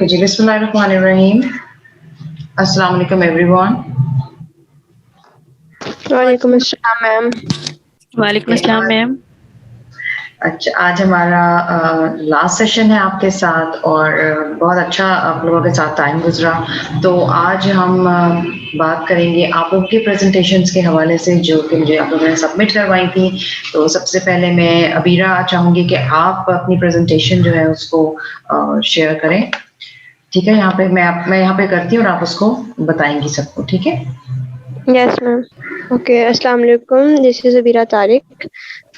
Okay, ji, Bismillahirrahmanirrahim. Assalamu alaikum everyone. وعلیکم السلام میم. وعلیکم السلام میم. اچھا، آج ہمارا لاسٹ سیشن ہے آپ کے ساتھ اور بہت اچھا آپ لوگوں کے ساتھ ٹائم گزرا. تو آج ہم بات کریں گے آپ لوگ کے پریزنٹیشنز کے حوالے سے جو کہ مجھے آپ لوگوں نے سبمٹ کروائی تھی. تو سب سے پہلے میں ابیرہ چاہوں گی کہ آپ اپنی پریزنٹیشن جو ہے اس کو شیئر کریں. ٹھیک ہے، یہاں پہ میں یہاں پہ کرتی ہوں اور آپ اس کو بتائیں گی سب کو. ٹھیک ہے؟ یس میم. اوکے، السلام علیکم. This is Abeera Tariq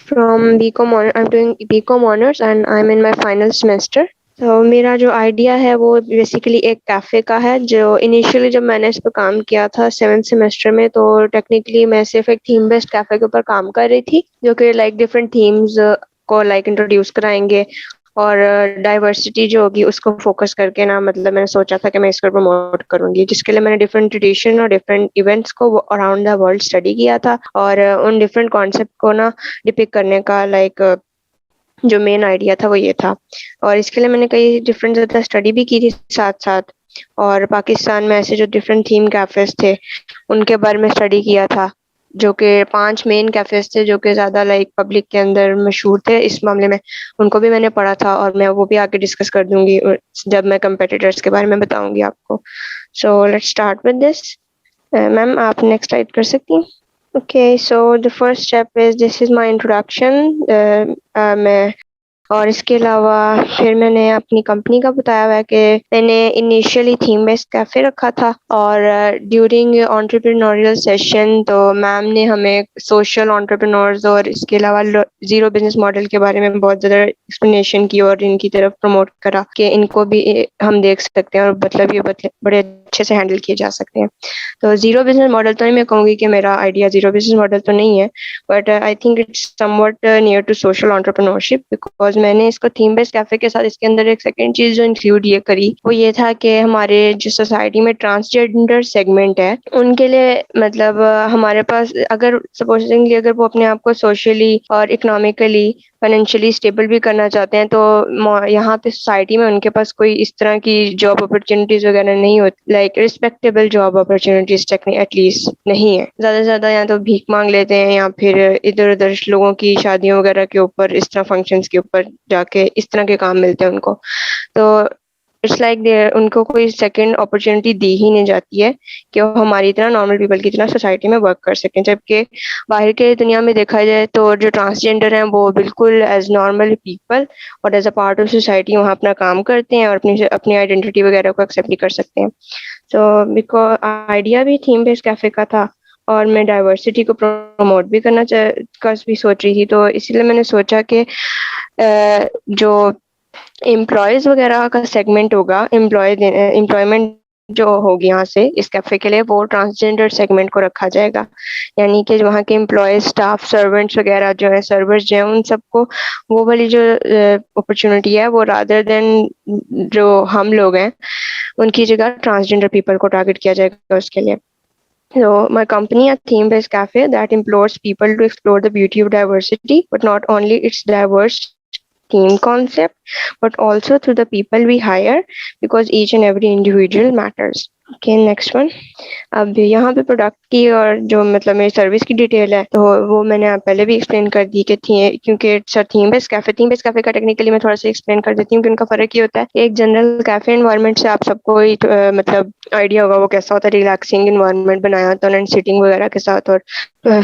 from BCom. I'm doing BCom honors and I'm in my final semester. تو میرا جو آئیڈیا ہے وہ بیسیکلی ایک کیفے کا ہے. جو انیشیلی جب میں نے اس پہ کام کیا تھا 7th سیمسٹر میں، تو ٹیکنیکلی میں صرف ایک تھیم بیسڈ کیفے کے اوپر کام کر رہی تھی، جو کہ لائک ڈفرینٹ تھیمز کو لائک انٹروڈیوس کرائیں گے اور ڈائیورسٹی جو ہوگی اس کو فوکس کر کے نا، مطلب میں نے سوچا تھا کہ میں اس کو پروموٹ کروں گی، جس کے لیے میں نے ڈفرینٹ ٹریڈیشن اور ڈفرینٹ ایونٹس کو اراؤنڈ دا ورلڈ اسٹڈی کیا تھا اور ان ڈفرینٹ کانسیپٹ کو نا ڈپک کرنے کا لائک جو مین آئیڈیا تھا وہ یہ تھا. اور اس کے لیے میں نے کئی ڈفرینٹ زیادہ اسٹڈی بھی کی تھی ساتھ ساتھ، اور پاکستان میں ایسے جو ڈفرینٹ تھیم کیفیز تھے ان کے بارے میں اسٹڈی کیا تھا، جو کہ 5 مین کیفیز تھے جو کہ زیادہ لائک پبلک کے اندر مشہور تھے اس معاملے میں. ان کو بھی میں نے پڑھا تھا اور میں وہ بھی آگے ڈسکس کر دوں گی جب میں کمپیٹیٹرس کے بارے میں بتاؤں گی آپ کو. So let's start with this. Ma'am آپ نیکسٹ سلائڈ کر سکتی ہیں. Okay, so the first step is this is my introduction. میں اور اس کے علاوہ پھر میں نے اپنی کمپنی کا بتایا ہوا ہے کہ میں نے انیشیلی تھیم بیسڈ کیفے رکھا تھا، اور ڈیورنگ آنٹرپرینوریل سیشن تو میم نے ہمیں سوشل آنٹرپرینورز اور اس کے علاوہ زیرو بزنس ماڈل کے بارے میں بہت زیادہ ایکسپلینیشن کی اور ان کی طرف پروموٹ کرا کہ ان کو بھی ہم دیکھ سکتے ہیں اور مطلب یہ بڑے اچھے سے ہینڈل کیے جا سکتے ہیں. تو زیرو بزنس ماڈل تو نہیں میں کہوں گی کہ میرا آئیڈیا زیرو بزنس ماڈل تو نہیں ہے، but I think it's somewhat near to social entrepreneurship, because میں نے اس کو تھیم بیسڈ کیفے کے ساتھ اس کے اندر ایک سیکنڈ چیز جو انکلوڈ یہ کری وہ یہ تھا کہ ہمارے جو سوسائٹی میں ٹرانسجینڈر سیگمنٹ ہے ان کے لیے مطلب ہمارے پاس اگر سپوزنگلی اگر وہ اپنے آپ کو سوشلی اور اکنامکلی فائنینشلی اسٹیبل بھی کرنا چاہتے ہیں، تو یہاں پہ سوسائٹی میں ان کے پاس کوئی اس طرح کی جاب اپرچونیٹیز وغیرہ نہیں ہوتی، like respectable job opportunities at least نہیں ہے. زیادہ سے زیادہ یا تو بھیک مانگ لیتے ہیں یا پھر ادھر ادھر لوگوں کی شادیوں وغیرہ کے اوپر اس طرح فنکشنز کے اوپر جا کے اس طرح کے کام ملتے ہیں ان کو. تو اٹس لائک ان کو کوئی سیکنڈ اپرچونیٹی دی ہی نہیں جاتی ہے کہ وہ ہماری طرح نارمل پیپل کی طرح سوسائٹی میں ورک کر سکیں. جبکہ باہر کے دنیا میں دیکھا جائے تو جو ٹرانسجینڈر ہیں وہ بالکل ایز نارمل پیپل اور as a part of society وہاں اپنا کام کرتے ہیں اور اپنی آئیڈینٹی وغیرہ کو ایکسیپٹ بھی کر سکتے ہیں. تو بیکاز آئیڈیا بھی تھیم بیسڈ کیفے کا تھا اور میں ڈائیورسٹی کو پروموٹ بھی کرنا بھی سوچ رہی تھی، تو اسی لیے میں نے سوچا کہ جو امپلائیز وغیرہ کا سیگمنٹ ہوگا، امپلائمنٹ جو ہوگی یہاں سے اس کیفے کے لیے وہ ٹرانسجینڈر سیگمنٹ کو رکھا جائے گا. یعنی کہ وہاں کے امپلائیز، اسٹاف، سرونٹس وغیرہ جو ہیں، سرورز جو ہیں، ان سب کو وہ والی جو اپرچونیٹی ہے وہ رادر دین جو ہم لوگ ہیں ان کی جگہ ٹرانسجینڈر پیپل کو ٹارگٹ کیا جائے گا اس کے لیے. So my company a theme-based cafe that implores people to explore the beauty of diversity, but not only its diverse theme concept, but also through the people we hire, because each and every individual matters. Okay, next one. اب یہاں پہ product کی اور جو مطلب میری service کی detail ہے تو وہ میں نے پہلے بھی ایکسپلین کر دی کہ کیونکہ تھیم بیس کیفے کا ٹیکنیکلی میں تھوڑا سا ایکسپلین کر دیتی ہوں کہ ان کا فرق یہ ہوتا ہے. ایک جنرل کیفے انوائرمنٹ سے آپ سب کو مطلب آئیڈیا ہوگا وہ کیسا ہوتا ہے، ریلیکسنگ انوائرمنٹ بنایا ہوتا ہے سیٹنگ وغیرہ کے ساتھ اور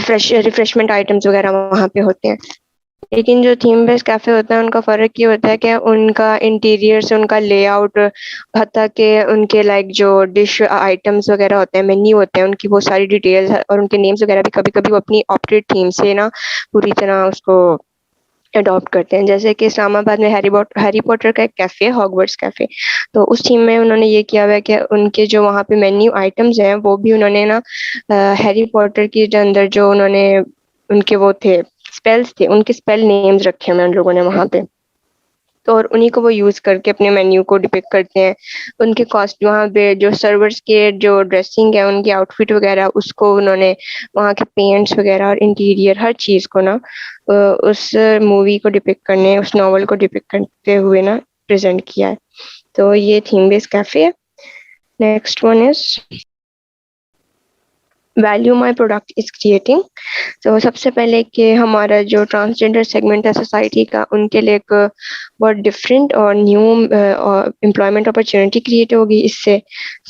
ریفریشمنٹ آئٹمس وغیرہ وہاں پہ ہوتے ہیں. لیکن جو تھیم بیس کیفے ہوتا ہے ان کا فرق یہ ہوتا ہے کہ ان کا انٹیریئر سے ان کا لے آؤٹ، حتیٰ کہ ان کے لائک جو ڈش آئٹمس وغیرہ ہوتے ہیں، مینیو ہوتے ہیں، ان کی وہ ساری ڈیٹیلز اور ان کے نیمز وغیرہ بھی کبھی کبھی وہ اپنی آپریٹ تھیم سے نا پوری طرح اس کو اڈاپٹ کرتے ہیں. جیسے کہ اسلام آباد میں ہیری پوٹر کا ایک کیفے ہے، ہاگورٹس کیفے، تو اس تھیم میں انہوں نے یہ کیا ہوا ہے کہ ان کے جو وہاں پہ مینیو آئٹمز ہیں وہ بھی انہوں نے نا ہیری پوٹر کی جو اندر جو انہوں نے ان کے وہ تھے اسپیلس تھے، ان کے اسپیل نیمز رکھے ہیں ان لوگوں نے وہاں پہ، تو اور انہیں کو وہ یوز کر کے اپنے مینیو کو ڈپک کرتے ہیں. ان کے کاسٹ وہاں پہ جو سرورز کے جو ڈریسنگ ہے، ان کی آؤٹ فٹ وغیرہ، اس کو انہوں نے وہاں کے پینٹس وغیرہ اور انٹیریئر ہر چیز کو نا اس مووی کو ڈپک کرنے، اس ناول کو ڈپک کرتے ہوئے نا پریزنٹ کیا ہے. تو یہ تھیم بیس کیفے ہے. Next one is value my product is creating. تو سب سے پہلے کہ ہمارا جو ٹرانسجینڈر سیگمنٹ ہے سوسائٹی کا, ان کے لیے ایک بہت ڈفرینٹ اور نیو امپلائمنٹ اپرچونیٹی کریٹ ہوگی اس سے.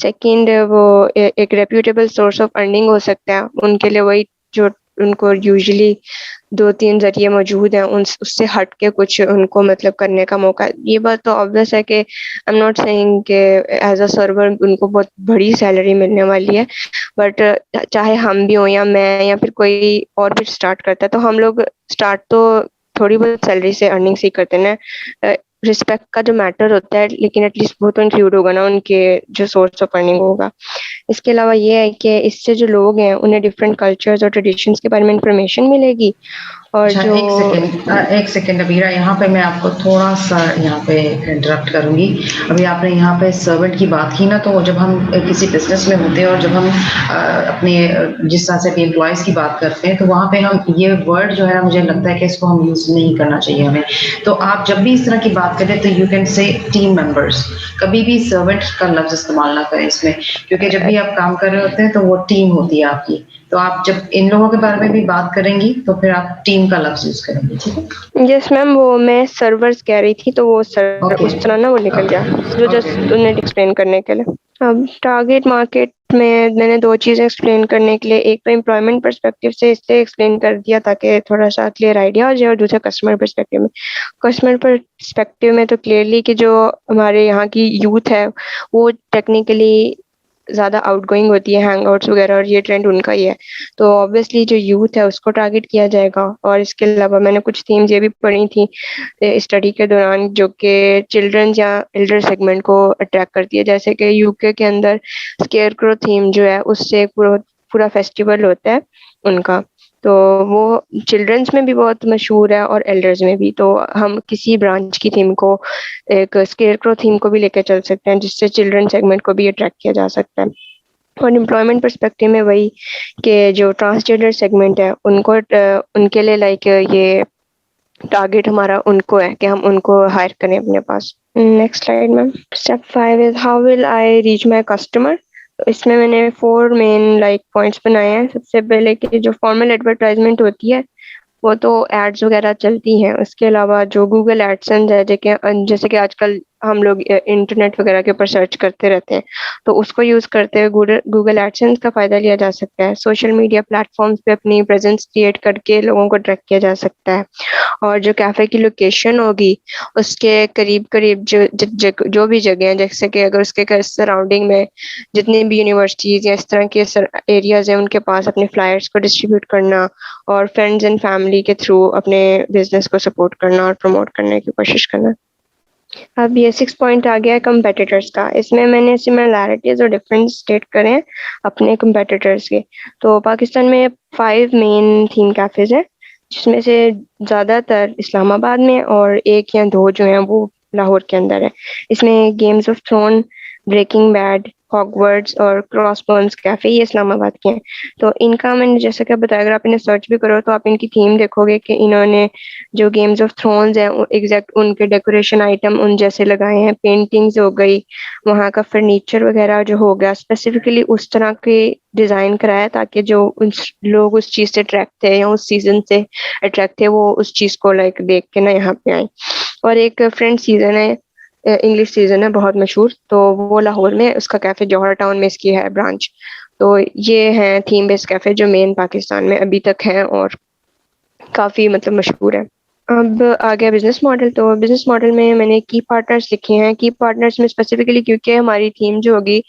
سیکنڈ, وہ ایک ریپیوٹیبل سورس آف ارننگ ہو سکتا ہے ان کے لیے. وہی جو ان کو یوزلی 2-3 ذریعے موجود ہیں, اس سے ہٹ کے کچھ ان کو مطلب کرنے کا موقع. یہ بات تو آبویس ہے کہ آئی ایم ناٹ سیئنگ کہ ایز اے سرور ان کو بہت بڑی سیلری ملنے والی ہے, بٹ چاہے ہم بھی ہوں یا میں یا پھر کوئی اور بھی اسٹارٹ کرتا ہے, تو ہم لوگ اسٹارٹ تو تھوڑی بہت سیلری سے ارننگ سے کرتے ہیں. رسپیکٹ کا جو میٹر ہوتا ہے, لیکن ایٹ لیسٹ وہ تو انکلوڈ ہوگا نا ان کے جو سورس آف ارننگ ہوگا. اس کے علاوہ یہ ہے کہ اس سے جو لوگ ہیں انہیں ڈفرینٹ کلچرز اور ٹریڈیشنس کے بارے میں انفارمیشن ملے گی. اور اچھا جو ایک سیکنڈ ابیرا, یہاں پہ میں آپ کو تھوڑا سا یہاں پہ انٹرپٹ کروں گی. ابھی آپ نے یہاں پہ سرونٹ کی بات کی نا, تو جب ہم کسی بزنس میں ہوتے ہیں اور جب ہم اپنے جس طرح سے امپلائیز کی بات کرتے ہیں, تو وہاں پہ ہم یہ ورڈ جو ہے مجھے لگتا ہے کہ اس کو ہم یوز نہیں کرنا چاہیے ہمیں. تو آپ جب بھی اس طرح کی بات کریں تو you can say team members, کبھی بھی سرونٹ کا لفظ استعمال نہ کریں اس میں, کیونکہ جب بھی آپ کام کر رہے ہوتے ہیں تو وہ ٹیم ہوتی ہے آپ کی. تو آپ جب ان لوگوں کے بارے میں بھی بات کریں گی تو پھر آپ ٹیم کا لفظ یوز کریں گے, ٹھیک ہے؟ یس میم, وہ میں سرورز کہہ رہی تھی تو وہ سر اوکے اس طرح نا وہ نکل گیا, جو اوکے. جسٹ انہیں ایکسپلین کرنے کے لیے. اب ٹارگیٹ مارکیٹ میں نے 2 چیزیں ایکسپلین کرنے کے لیے, ایک تو امپلائمنٹ پرسپیکٹیو سے اس لیے ایکسپلین کر دیا تاکہ تھوڑا سا کلیئر آئیڈیا ہو جائے, اور دوسرا کسٹمر پرسپیکٹیو میں. کسٹمر پرسپیکٹیو میں تو کلیئرلی کہ جو ہمارے یہاں کی یوتھ ہے وہ ٹیکنیکلی زیادہ آؤٹ گوئنگ ہوتی ہے, ہینگ آؤٹس وغیرہ, اور یہ ٹرینڈ ان کا ہی ہے. تو آبویسلی جو یوتھ ہے اس کو ٹارگیٹ کیا جائے گا. اور اس کے علاوہ میں نے کچھ تھیمز یہ بھی پڑھی تھیں اسٹڈی کے دوران, جو کہ چلڈرنز یا ایلڈر سیگمنٹ کو اٹریکٹ کرتی ہے. جیسے کہ UK کے اندر اسکیئر کرو تھیم جو ہے اس سے پورا فیسٹیول ہوتا ہے ان کا, تو وہ چلڈرنس میں بھی بہت مشہور ہے اور ایلڈرز میں بھی. تو ہم کسی برانچ کی تھیم کو ایک اسکیئر کرو تھیم کو بھی لے کے چل سکتے ہیں, جس سے چلڈرن سیگمنٹ کو بھی اٹریکٹ کیا جا سکتا ہے. اور امپلائمنٹ پرسپیکٹیو میں وہی کہ جو ٹرانسجینڈر سیگمنٹ ہے ان کے لیے لائک یہ ٹارگیٹ ہمارا ان کو ہے کہ ہم ان کو ہائر کریں اپنے پاس. Next slide ma'am. Step 5 is how will I reach my customer. اس میں نے 4 مین لائک پوائنٹس بنائے ہیں. سب سے پہلے کہ جو فارمل ایڈورٹائزمنٹ ہوتی ہے وہ تو ایڈز وغیرہ چلتی ہیں. اس کے علاوہ جو گوگل ایڈسنس ہے, جیسے کہ آج کل ہم لوگ انٹرنیٹ وغیرہ کے اوپر سرچ کرتے رہتے ہیں, تو اس کو یوز کرتے ہوئے گوگل ایڈسنس کا فائدہ لیا جا سکتا ہے. سوشل میڈیا پلیٹ فارمس پہ اپنی پریزنس کریٹ کر کے لوگوں کو اٹریکٹ کیا جا سکتا ہے. اور جو کیفے کی لوکیشن ہوگی اس کے قریب قریب جو بھی جگہ ہیں, جیسے کہ اگر اس کے سراؤنڈنگ میں جتنی بھی یونیورسٹیز یا اس طرح کے ایریاز ہیں ان کے پاس اپنے فلائرس کو ڈسٹریبیوٹ کرنا, اور فرینڈز اینڈ فیملی کے تھرو اپنے بزنس کو سپورٹ کرنا اور پروموٹ کرنے کی کوشش کرنا. اب یہ 6 پوائنٹ آ گیا ہے کمپیٹیٹرس کا. اس میں نے سملیرٹیز اور ڈفرینس اسٹیٹ کرے ہیں اپنے کمپیٹیٹرس کے. تو پاکستان میں 5 مین تھیم کیفیز ہیں, جس میں سے زیادہ تر اسلام آباد میں اور 1 یا 2 جو ہیں وہ لاہور کے اندر ہے. اس میں games of Thrones, Breaking Bad, Hogwarts اور کراس بورنس کیفے یہ اسلام آباد کے ہیں. تو ان کا میں نے جیسا کہ بتایا, اگر آپ انہیں سرچ بھی کرو تو آپ ان کی تھیم دیکھو گے کہ انہوں نے جو گیمز آف تھرونز ہیں ایگزیکٹ ان کے ڈیکوریشن آئٹم ان جیسے لگائے ہیں. پینٹنگز ہو گئی, وہاں کا فرنیچر وغیرہ جو ہو گیا اسپیسیفکلی اس طرح کے ڈیزائن کرایا تاکہ جو لوگ اس چیز سے اٹریکٹ تھے یا اس سیزن سے اٹریکٹ تھے وہ اس چیز کو لائک دیکھ کے نا یہاں پہ آئیں. اور ایک فرینڈ سیزن ہے, انگلش سیزن ہے بہت مشہور, تو وہ لاہور میں, اس کا کیفے جوہر ٹاؤن میں اس کی ہے برانچ. تو یہ ہیں تھیم بیس کیفے جو مین پاکستان میں ابھی تک ہیں اور کافی مطلب مشہور ہے. اب آ گیا بزنس ماڈل. تو بزنس ماڈل میں نے کی پارٹنرس لکھے ہیں. کی پارٹنرس میں اسپیسیفکلی کیونکہ ہماری تھیم جو ہوگی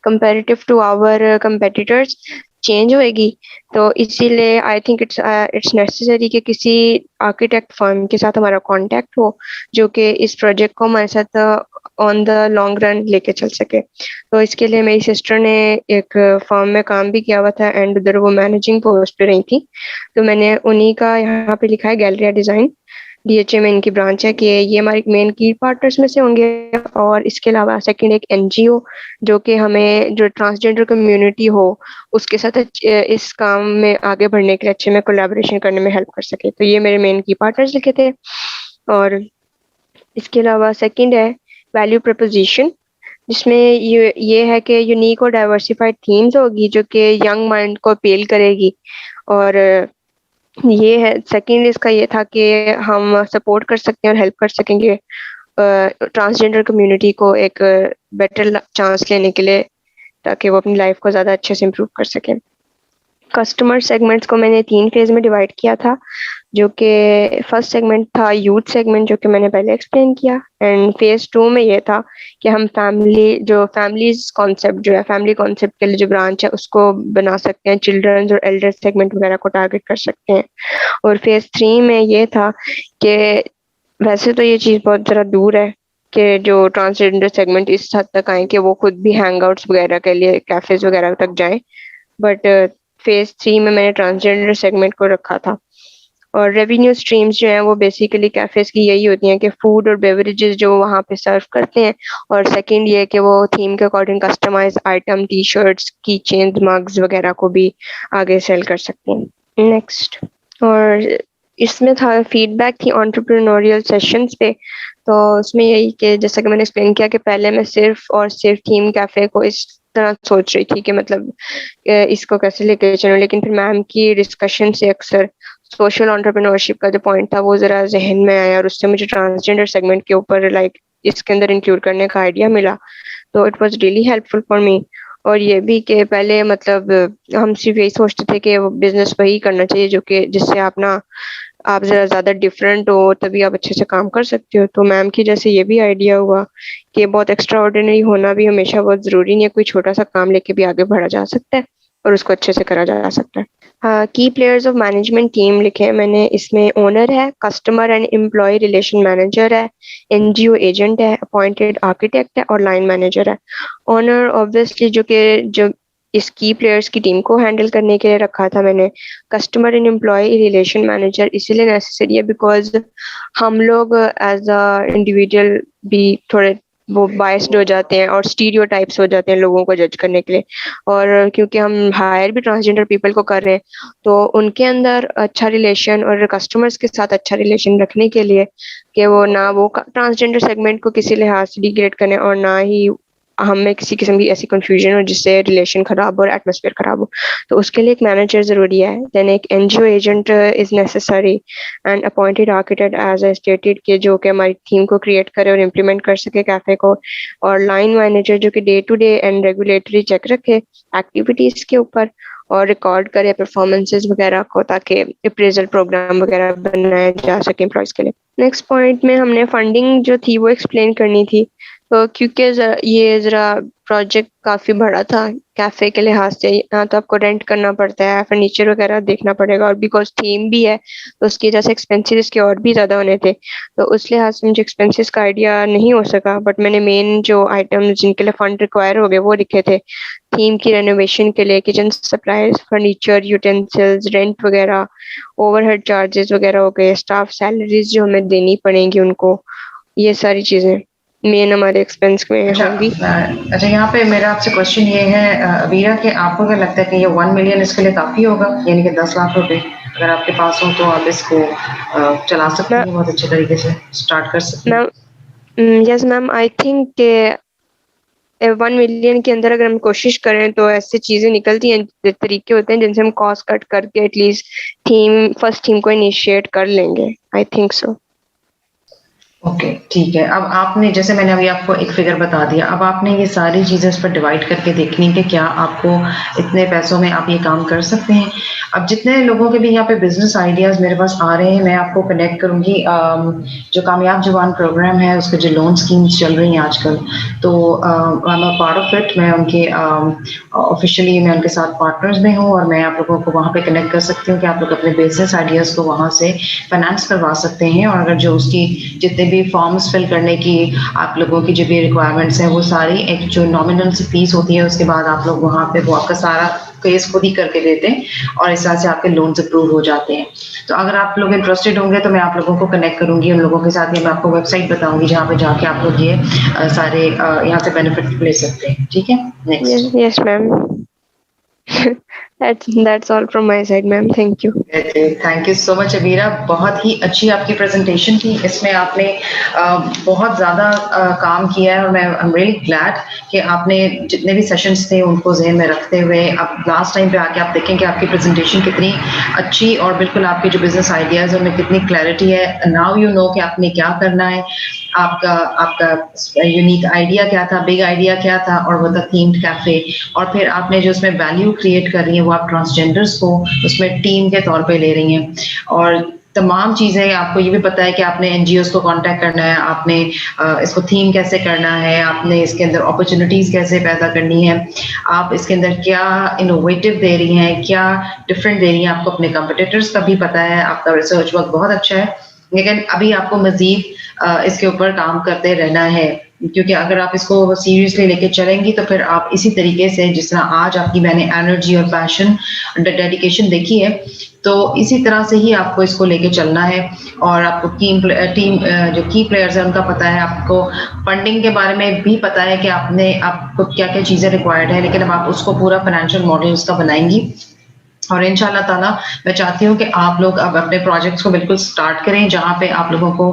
comparative to our competitors change ہوئے گی, تو اسی لیے آئی تھنک اٹس نیسیسری کہ کسی آرکیٹیکٹ فرم کے ساتھ ہمارا کانٹیکٹ ہو جو کہ اس پروجیکٹ کو ہمارے ساتھ آن دا لانگ رن لے کے چل سکے. تو اس کے لیے میری سسٹر نے ایک فرم میں کام بھی کیا ہوا تھا اینڈ ادھر وہ مینیجنگ پوسٹ پہ رہی تھی. تو میں نے انہی کا یہاں پہ لکھا ہے گیلریا ڈیزائن, DHA میں ان کی برانچ ہے, کہ یہ ہمارے مین کی پارٹنرس میں سے ہوں گے. اور اس کے علاوہ سیکنڈ ایک NGO جو کہ ہمیں جو ٹرانسجینڈر کمیونٹی ہو اس کے ساتھ اس کام میں آگے بڑھنے کے لیے اچھے میں کولیبوریشن کرنے میں ہیلپ کر سکے. تو یہ میرے مین کی پارٹنرز لکھے تھے. اور اس کے علاوہ سیکنڈ ہے ویلیو پرپوزیشن، جس میں یہ ہے کہ یونیک اور ڈائیورسیفائڈ تھیمز ہوگی جو کہ ینگ مائنڈ کو اپیل کرے گی. اور یہ ہے سیکنڈ اس کا یہ تھا کہ ہم سپورٹ کر سکتے ہیں اور ہیلپ کر سکیں گے ٹرانسجینڈر کمیونٹی کو ایک بیٹر چانس لینے کے لیے، تاکہ وہ اپنی لائف کو زیادہ اچھے سے امپروو کر سکیں. کسٹمر سیگمنٹس کو میں نے 3 فیز میں ڈیوائڈ کیا تھا، جو کہ فرسٹ سیگمنٹ تھا یوتھ سیگمنٹ، جو کہ میں نے پہلے ایکسپلین کیا، اینڈ فیز 2 میں یہ تھا کہ ہم فیملیز کانسیپٹ جو ہے، فیملی کانسیپٹ کے لیے جو برانچ ہے اس کو بنا سکتے ہیں، چلڈرنز اور ایلڈر سیگمنٹ وغیرہ کو ٹارگیٹ کر سکتے ہیں. اور فیز 3 میں یہ تھا کہ ویسے تو یہ چیز بہت ذرا دور ہے کہ جو ٹرانسجینڈر سیگمنٹ اس حد تک آئیں کہ وہ خود بھی ہینگ آؤٹس وغیرہ کے لیے کیفیز وغیرہ تک جائیں، بٹ فیز 3 میں نے ٹرانسجینڈر سیگمنٹ کو رکھا تھا. اور ریونیو اسٹریمز جو ہیں وہ بیسیکلی کیفیز کی یہی ہوتی ہیں کہ فوڈ اور بیوریجز جو وہاں پہ سرو کرتے ہیں، اور سیکنڈ یہ کہ وہ تھیم کے according customize item, T shirts, کی چینز، مگز وغیرہ کو بھی آگے سیل کر سکتے ہیں. نیکسٹ، اور اس میں تھا فیڈ بیک تھی انٹرپرینوریل سیشنز پہ. تو اس میں یہی کہ جیسا کہ میں نے ایکسپلین کیا کہ پہلے میں صرف اور صرف تھیم کیفے کو اس طرح سوچ رہی تھی کہ مطلب اس کو کیسے لے کے چلوں، لیکن پھر میم کی ڈسکشن سے اکثر سوشل انٹرپرینورشپ کا جو پوائنٹ تھا وہ ذرا ذہن میں آیا، اور اس سے مجھے ٹرانسجینڈر سیگمنٹ کے اوپر اس کے اندر انکلوڈ کرنے کا آئیڈیا ملا. تو it was really helpful for me. اور یہ بھی کہ پہلے مطلب ہم صرف یہی سوچتے تھے کہ بزنس وہی کرنا چاہیے جو کہ جس سے آپ ذرا زیادہ ڈفرینٹ ہو، تبھی آپ اچھے سے کام کر سکتے ہو. تو میم کی جیسے یہ بھی آئیڈیا ہوا کہ بہت ایکسٹرا آرڈینری ہونا بھی ہمیشہ بہت ضروری نہیں ہے، کوئی چھوٹا سا کام لے کے بھی آگے بڑھا جا سکتا ہے اور اس کو اچھے سے کرا جا سکتا ہے. کی پلیئرز آف مینجمنٹ ٹیم لکھے ہیں میں نے. اس میں اونر ہے، customer and employee relation manager ہے، این جی او ایجنٹ ہے، اپوائنٹڈ آرکیٹیکٹ ہے، اور لائن مینیجر ہے. اونر آبویسلی جو اس کی پلیئرز کی ٹیم کو ہینڈل کرنے کے لیے رکھا تھا میں نے. Customer and employee relation manager اسی لیے نیسیسری ہے بیکاز ہم لوگ ایز اے انڈیویجول بھی تھوڑے وہ بائسڈ ہو جاتے ہیں اور اسٹیریو ٹائپس ہو جاتے ہیں لوگوں کو جج کرنے کے لیے. اور کیونکہ ہم ہائر بھی ٹرانسجینڈر پیپل کو کر رہے ہیں تو ان کے اندر اچھا ریلیشن اور کسٹمرز کے ساتھ اچھا ریلیشن رکھنے کے لیے کہ وہ نہ وہ ٹرانسجینڈر سیگمنٹ کو کسی لحاظ سے ڈیگریڈ کریں اور نہ ہی ہمیں کسی قسم کی ایسی کنفیوژن ہو جس سے ریلیشن خراب ہو اور ایٹماسفیئر خراب ہو. تو اس کے لیے ایک مینیجر ضروری ہے. دین ایک N G O agent is necessary and appointed architect as a stated کہ جو کہ ہماری تھیم کو کریٹ کرے اور امپلیمنٹ کر سکے کیفے کو. اور لائن مینیجر جو کہ day to day and regulatory check رکھے ایکٹیویٹیز کے اوپر اور ریکارڈ کرے پرفارمنسز وغیرہ کو تاکہ اپریزل پروگرام وغیرہ بنایا جا سکے امپلائز کے لیے. نیکسٹ پوائنٹ میں ہم نے فنڈنگ جو تھی وہ ایکسپلین کرنی تھی. تو کیونکہ یہ ذرا پروجیکٹ کافی بڑا تھا کیفے کے لحاظ سے، یہاں تو آپ کو رینٹ کرنا پڑتا ہے، فرنیچر وغیرہ دیکھنا پڑے گا، اور بیکاز تھیم بھی ہے تو اس کی وجہ سے ایکسپینسز کے اور بھی زیادہ ہونے تھے. تو اس لحاظ سے مجھے ایکسپینسز کا آئیڈیا نہیں ہو سکا، بٹ میں نے مین جو آئٹم جن کے لیے فنڈ ریکوائر ہو گئے وہ لکھے تھے. تھیم کی رینوویشن کے لیے کچن سپلائز، فرنیچر، یوٹینسلز، رینٹ وغیرہ، اوور ہیڈ چارجز وغیرہ ہو گئے، اسٹاف سیلریز جو ہمیں دینی پڑیں گی ان کو، یہ ساری چیزیں مین ہمارے ایکسپینس میں ہوں گی. اچھا یہاں پہ میرا آپ سے کوشچن یہ ہے ابیرہ کہ آپ کو کیا لگتا ہے کہ یہ 1 ملین اس کے لیے کافی ہوگا، یعنی کہ 10 لاکھ روپے اگر آپ کے پاس ہو تو آپ اس کو چلا سکتے ہیں بہت اچھے طریقے سے اسٹارٹ کر سکتے ہیں؟ یس میم، آئی تھنک کہ 1 ملین کے اندر اگر ہم کوشش کریں تو ایسی چیزیں نکلتی ہیں، طریقے ہوتے ہیں جن سے ہم کاسٹ کٹ کر کے ایٹ لیسٹ فرسٹ تھیم کو انیشیٹ کر لیں گے. I think so. اوکے ٹھیک ہے. اب آپ نے جیسے میں نے ابھی آپ کو ایک فگر بتا دیا، اب آپ نے یہ ساری چیزیں اس پر ڈیوائڈ کر کے دیکھنی کہ کیا آپ کو اتنے پیسوں میں آپ یہ کام کر سکتے ہیں. اب جتنے لوگوں کے بھی یہاں پہ بزنس آئیڈیاز میرے پاس آ رہے ہیں میں آپ کو کنیکٹ کروں گی جو کامیاب جوان پروگرام ہے اس کے جو لون اسکیمز چل رہی ہیں آج کل، تو I am part of it. میں ان کے آفیشیلی میں ان کے ساتھ پارٹنرز میں ہوں اور میں آپ لوگوں کو وہاں پہ کنیکٹ کر سکتی ہوں کہ آپ لوگ اپنے بزنس آئیڈیاز کو وہاں سے فائنانس کروا سکتے ہیں. اور اگر جو اس کی جتنے بھی فارمز فل کرنے کی آپ لوگوں کی جو بھی ریکوائرمنٹس ہیں وہ ساری ایک جو نامنل سی فیس ہوتی ہے اس کے بعد آپ لوگ وہاں پہ وہ آپ کا سارا کیس خود ہی کر کے دیتے ہیں اور اس طرح سے آپ کے لونز اپروو ہو جاتے ہیں. تو اگر آپ لوگ انٹرسٹڈ ہوں گے تو میں آپ لوگوں کو کنیکٹ کروں گی ان لوگوں کے ساتھ. میں آپ کو ویب سائٹ بتاؤں گی جہاں پہ جا کے آپ لوگ یہ سارے یہاں سے بینیفٹ لے سکتے ہیں. ٹھیک ہے. Next. Yes ma'am. That's all from my side, ma'am. Thank you. Thank you so much Abeera. بہت ہی اچھی آپ کی پریزنٹیشن تھی. اس میں آپ نے بہت زیادہ کام کیا ہے اور میں ایم ریئلی گلیڈ کہ آپ نے جتنے بھی سیشنس تھے ان کو ذہن میں رکھتے ہوئے اب لاسٹ ٹائم پہ آ کے آپ دیکھیں کہ آپ کی پریزنٹیشن کتنی اچھی اور بالکل آپ کے جو بزنس آئیڈیاز ہیں ان میں کتنی کلیئرٹی ہے. ناؤ یو نو کہ آپ نے کیا کرنا ہے, آپ کا یونیک آئیڈیا کیا تھا, بگ آئیڈیا کیا تھا, اور وہ تھا تھیمڈ کیفے. اور پھر آپ نے جو اس میں ویلیو کریٹ کر رہی ہیں وہ آپ ٹرانسجینڈرس کو اس میں ٹیم کے طور پہ لے رہی ہیں. اور تمام چیزیں آپ کو یہ بھی پتا ہے کہ آپ نے این جی اوز کو کانٹیکٹ کرنا ہے, آپ نے اس کو تھیم کیسے کرنا ہے, آپ نے اس کے اندر اپرچونیٹیز کیسے پیدا کرنی ہے, آپ اس کے اندر کیا انوویٹو دے رہی ہیں, کیا ڈفرینٹ دے رہی ہیں. آپ کو اپنے کمپٹیٹرس کا بھی پتا ہے, آپ کا ریسرچ ورک بہت اچھا ہے, لیکن ابھی آپ کو مزید اس کے اوپر کام کرتے رہنا ہے, کیونکہ اگر آپ اس کو سیریسلی لے کے چلیں گی تو پھر آپ اسی طریقے سے جس طرح آج آپ کی میں نے انرجی اور پیشن ڈیڈیکیشن دیکھی ہے تو اسی طرح سے ہی آپ کو اس کو لے کے چلنا ہے. اور آپ کو ٹیم جو کی پلیئرز ہیں ان کا پتہ ہے, آپ کو فنڈنگ کے بارے میں بھی پتہ ہے کہ آپ کو کیا کیا چیزیں ریکوائرڈ ہیں, لیکن اب آپ اس کو پورا فائنینشیل ماڈل اس کا بنائیں گی. اور ان شاء اللہ تعالیٰ میں چاہتی ہوں کہ آپ لوگ اب اپنے پروجیکٹس کو بالکل سٹارٹ کریں. جہاں پہ آپ لوگوں کو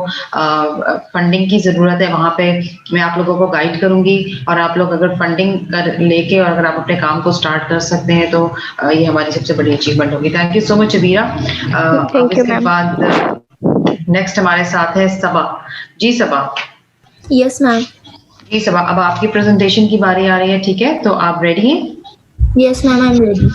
فنڈنگ کی ضرورت ہے وہاں پہ میں آپ لوگوں کو گائیڈ کروں گی, اور آپ لوگ اگر فنڈنگ لے کے اور اگر آپ اپنے کام کو سٹارٹ کر سکتے ہیں تو یہ ہماری سب سے بڑی اچیومنٹ ہوگی. Thank you so much ابیرا. اب Thank اس you, کے ma'am. بعد نیکسٹ ہمارے ساتھ ہے صبا. جی صبا. Yes, ma'am. جی صبا, اب آپ کی پریزنٹیشن کی باری آ رہی ہے, ٹھیک ہے, تو آپ ریڈی ہیں؟ Yes, ma'am, I'm ready.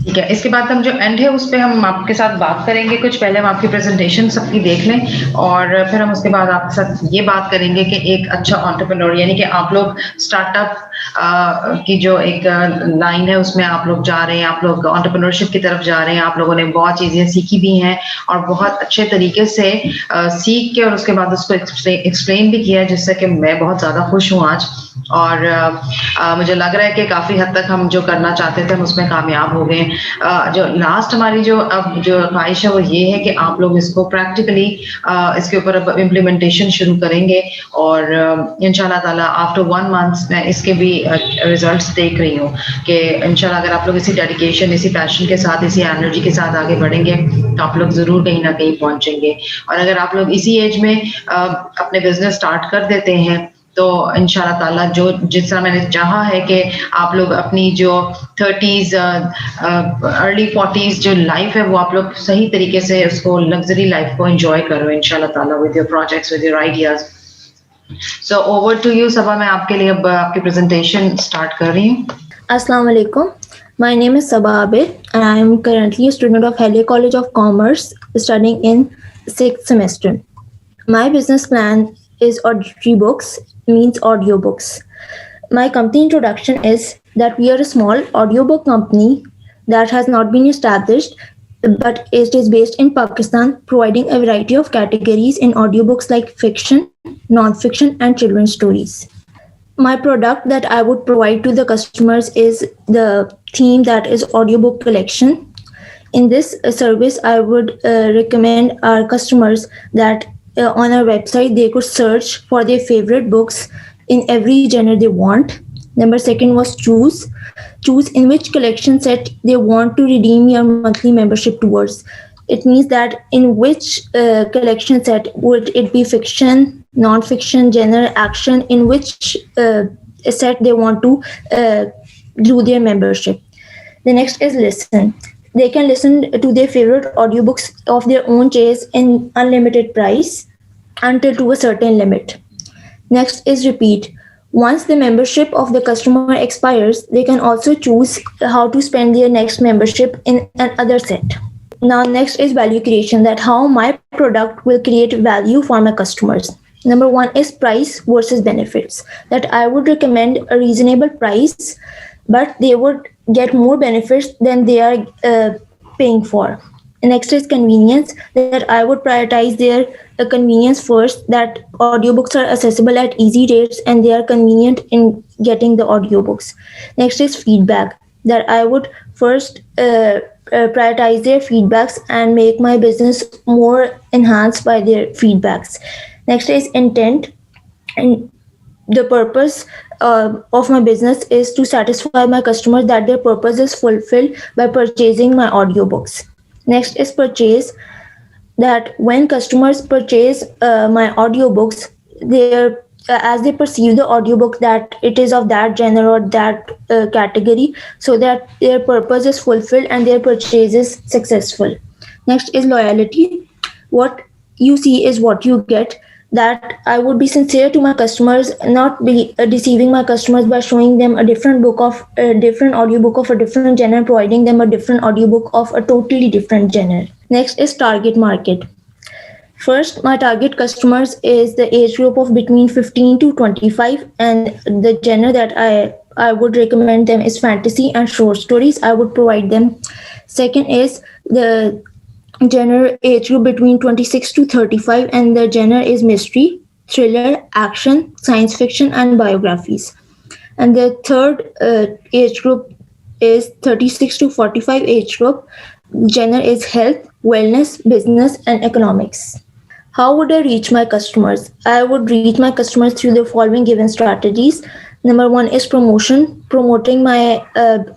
ٹھیک ہے. اس کے بعد ہم جو اینڈ ہے اس پہ ہم آپ کے ساتھ بات کریں گے کچھ. پہلے ہم آپ کی پریزنٹیشن سب کی دیکھ لیں اور پھر ہم اس کے بعد آپ کے ساتھ یہ بات کریں گے کہ ایک اچھا انٹرپرینور یعنی کہ آپ لوگ اسٹارٹ اپ کی جو ایک لائن ہے اس میں آپ لوگ جا رہے ہیں, آپ لوگ انٹرپرینورشپ کی طرف جا رہے ہیں. آپ لوگوں نے بہت چیزیں سیکھی بھی ہیں اور بہت اچھے طریقے سے سیکھ کے اور اس کے بعد اس کو ایکسپلین بھی کیا ہے, جس سے کہ میں بہت زیادہ خوش ہوں آج. اور مجھے لگ رہا ہے کہ کافی حد تک ہم جو کرنا چاہتے تھے ہم اس میں کامیاب ہو گئے. جو لاسٹ ہماری جو خواہش ہے وہ یہ ہے کہ آپ لوگ اس کو پریکٹیکلی اس کے اوپر اب امپلیمنٹیشن شروع کریں گے, اور ان شاء اللہ تعالیٰ آفٹر 1 month میں اس کے بھی ریزلٹس دیکھ رہی ہوں کہ ان شاء اللہ اگر آپ لوگ اسی ڈیڈیکیشن, اسی پیشن کے ساتھ, اسی انرجی کے ساتھ آگے بڑھیں گے تو آپ لوگ ضرور کہیں نہ کہیں پہنچیں گے. اور اگر آپ لوگ اسی ایج میں اپنے بزنس اسٹارٹ کر دیتے ہیں تو ان شاء اللہ تعالیٰ جس طرح میں نے چاہا ہے کہ آپ لوگ اپنی جو 30s ارلی 40s جو لائف ہے وہ آپ لوگ صحیح طریقے سے اس کو لگژری لائف کو انجوائے کرو ان شاء اللہ تعالیٰ with your projects, with your ideas. So over to you Saba. میں آپ کے لیے اب آپ کی پریزنٹیشن اسٹارٹ کر رہی ہوں. Assalamu alaikum. My name is Saba Abid and I am currently a student of Haile College of Commerce studying in 6th semester. My business plan is auditory books, means audiobooks. My company introduction is that we are a small audiobook company that has not been established, but it is based in Pakistan, providing a variety of categories in audiobooks like fiction, non-fiction, and children's stories. My product that I would provide to the customers is the theme that is audiobook collection. In this service, I would recommend our customers that on our website, they could search for their favorite books in every genre they want. Number second was choose in which collection set they want to redeem your monthly membership towards. It means that in which collection set would it be fiction, non-fiction, genre, action, in which set they want to do their membership. The next is listen. They can listen to their favorite audiobooks of their own choice in unlimited price until to a certain limit. Next is repeat. Once the membership of the customer expires, they can also choose how to spend their next membership in another set. Now, next is value creation, that how my product will create value for my customers. Number one is price versus benefits, that I would recommend a reasonable price, but they would get more benefits than they are paying for. Next is convenience, that I would prioritize their convenience first, that audiobooks are accessible at easy rates and they are convenient in getting the audiobooks. Next is feedback, that I would first prioritize their feedbacks and make my business more enhanced by their feedbacks. Next is intent, and the purpose of my business is to satisfy my customers, that their purpose is fulfilled by purchasing my audiobooks. Next is purchase, that when customers purchase my audiobooks, they as they perceive the audiobook that it is of that genre or that category, so that their purpose is fulfilled and their purchase is successful. Next is loyalty. What you see is what you get, that I would be sincere to my customers, not be deceiving my customers by showing them a different audiobook of a different genre, providing them a different audiobook of a totally different genre. Next is target market. First, my target customers is the age group of between 15 to 25, and the genre that I would recommend them is fantasy and short stories. I would provide them. Second is the genre age group between 26 to 35, and the genre is mystery, thriller, action, science fiction, and biographies. And the third age group is 36 to 45 age group. Genre is health, wellness, business, and economics. How would I reach my customers? I would reach my customers through the following given strategies. Number one is promotion, promoting my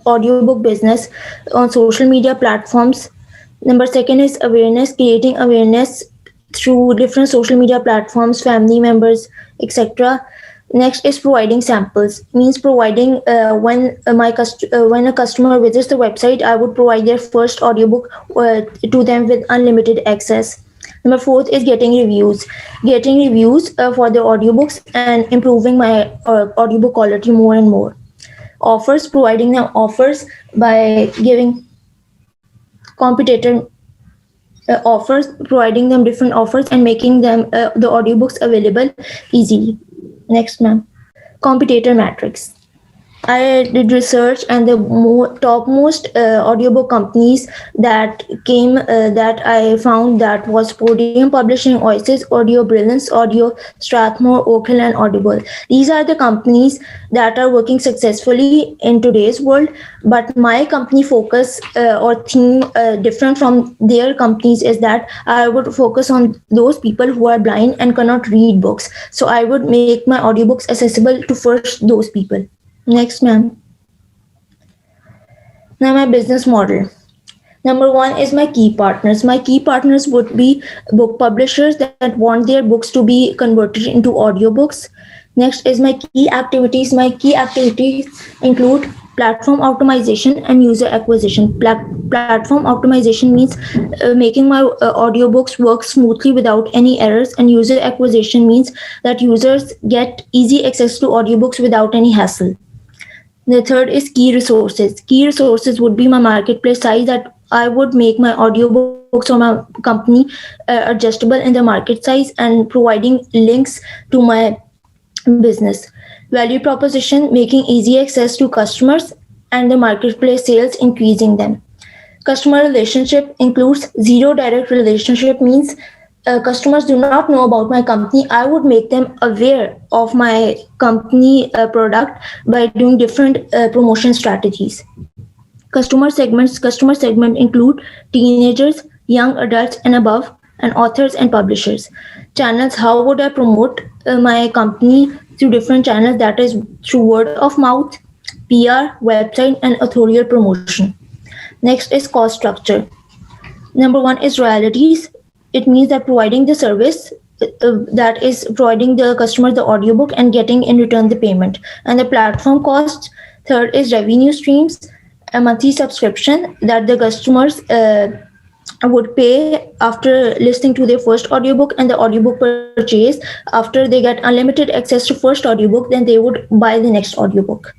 audiobook business on social media platforms. Number second is awareness, creating awareness through different social media platforms, family members, etc. Next is providing samples, means providing when a customer visits the website, I would provide their first audiobook to them with unlimited access. Number fourth is getting reviews for the audiobooks and improving my audiobook quality more and more. Offers, providing them offers by giving competitor offers, providing them different offers and making them the audiobooks available easily. Next, ma'am. Competitor matrix. I did research, and the topmost audiobook companies that came that I found, that was Podium Publishing, Oasis, Audio Brilliance, Audio, Strathmore, Oak Hill, and Audible. These are the companies that are working successfully in today's world. But my company focus or theme different from their companies is that I would focus on those people who are blind and cannot read books. So I would make my audiobooks accessible to first those people. Next, ma'am. Now, my business model. Number one is my key partners. My key partners would be book publishers that want their books to be converted into audiobooks. Next is my key activities. My key activities include platform optimization and user acquisition. Platform optimization means making my audiobooks work smoothly without any errors, and user acquisition means that users get easy access to audiobooks without any hassle. The third is key resources. Key resources would be my marketplace size, that I would make my audiobooks or my company adjustable in the market size and providing links to my business. Value proposition, making easy access to customers, and the marketplace sales, increasing them. Customer relationship includes zero direct relationship, means customers do not know about my company. I would make them aware of my company product by doing different promotion strategies. Customer segment include teenagers, young adults and above, and authors and publishers. Channels, how would I promote my company through different channels, that is through word of mouth, PR, website, and authorial promotion. Next is cost structure. Number one is royalties. It means that providing the service, that is providing the customer the audiobook and getting in return the payment. And the platform costs. Third is revenue streams, a monthly subscription that the customers would pay after listening to their first audiobook, and the audiobook purchase after they get unlimited access to first audiobook, then they would buy the next audiobook.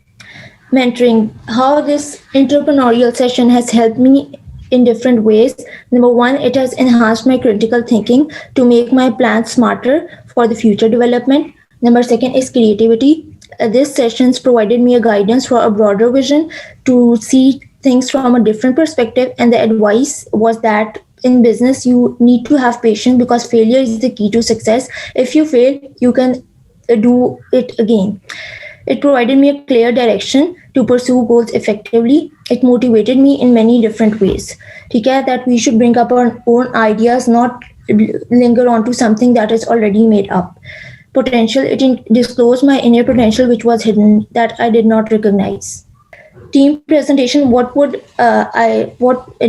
Mentoring, how this entrepreneurial session has helped me in different ways. Number one, it has enhanced my critical thinking to make my plans smarter for the future development. Number second is creativity. This sessions provided me a guidance for a broader vision to see things from a different perspective. And the advice was that in business, you need to have patience, because failure is the key to success. If you fail, you can do it again. It provided me a clear direction to pursue goals effectively. It motivated me in many different ways. That we should bring up our own ideas, not linger on to something that is already made up. potential. It disclosed my inner potential, which was hidden, that I did not recognize. Team presentation. What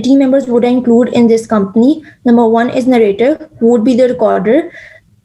team members would I include in this company? Number one is narrator, who would be the recorder.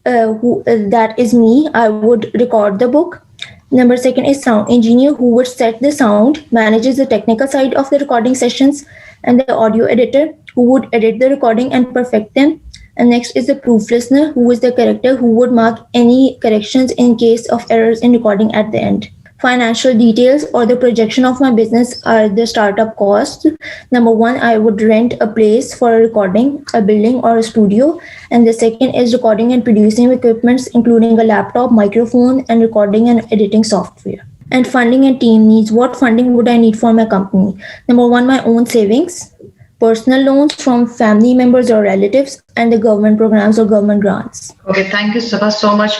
That is me. I would record the book. Number second is sound engineer, who would set the sound, manages the technical side of the recording sessions, and the audio editor, who would edit the recording and perfect them. And next is the proof listener, who is the character who would mark any corrections in case of errors in recording at the end. Financial details or the projection of my business are the startup costs. Number one, I would rent a place for a recording, a building or a studio. And the second is recording and producing equipments, including a laptop, microphone, and recording and editing software. And funding and team needs. What funding would I need for my company? Number one, my own savings, personal loans from family members or relatives, and the government programs or government grants. Okay, thank you Sabah so much.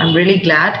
I'm really glad.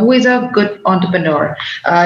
who is a good entrepreneur.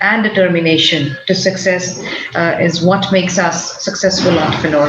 and determination to success is what makes us successful entrepreneur.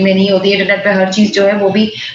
میں نہیں ہوتی, internet پہ ہر چیز جو ہے وہ بھی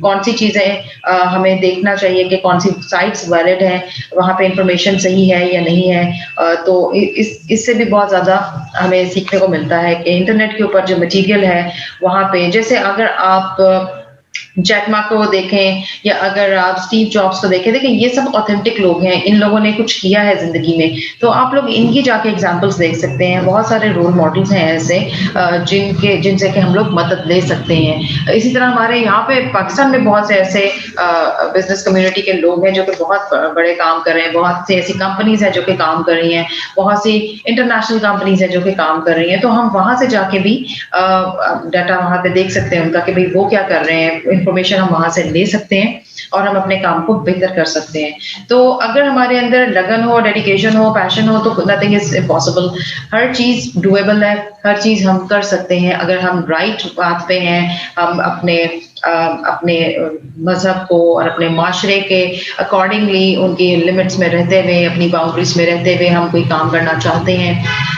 کون سی چیزیں ہمیں دیکھنا چاہیے کہ کون سی سائٹس ویلڈ ہیں, وہاں پہ انفارمیشن صحیح ہے یا نہیں ہے. تو اس سے بھی بہت زیادہ ہمیں سیکھنے کو ملتا ہے کہ انٹرنیٹ کے اوپر جو مٹیریل ہے وہاں پہ, جیسے اگر آپ جیک ما کو دیکھیں یا اگر آپ اسٹیو جابس کو دیکھیں یہ سب آتھینٹک لوگ ہیں, ان لوگوں نے کچھ کیا ہے زندگی میں, تو آپ لوگ ان کی جا کے ایگزامپلس دیکھ سکتے ہیں. بہت سارے رول ماڈلس ہیں ایسے جن سے کہ ہم لوگ مدد لے سکتے ہیں. اسی طرح ہمارے یہاں پہ پاکستان میں بہت سے ایسے بزنس کمیونٹی کے لوگ ہیں جو کہ بہت بڑے کام کر رہے ہیں, بہت سی ایسی کمپنیز ہیں جو کہ کام کر رہی ہیں, بہت سی انٹرنیشنل کمپنیز ہیں جو کہ کام کر رہی ہیں, تو ہم وہاں سے جا کے بھی ڈاٹا وہاں پہ دیکھ سکتے ہیں ان کا کہ بھئی وہ کیا کر رہے ہیں, انفارمیشن ہم وہاں سے لے سکتے ہیں اور ہم اپنے کام کو بہتر کر سکتے ہیں. تو اگر ہمارے اندر لگن ہو, ڈیڈیکیشن ہو, پیشن ہو, تو نتھنگ از امپاسبل. ہر چیز ڈویبل ہے, ہر چیز ہم کر سکتے ہیں اگر ہم رائٹ بات پہ ہیں. ہم اپنے مذہب کو اور اپنے معاشرے کے اکارڈنگلی ان کی لمٹس میں رہتے ہوئے, اپنی باؤنڈریز میں رہتے ہوئے ہم کوئی کام کرنا چاہتے ہیں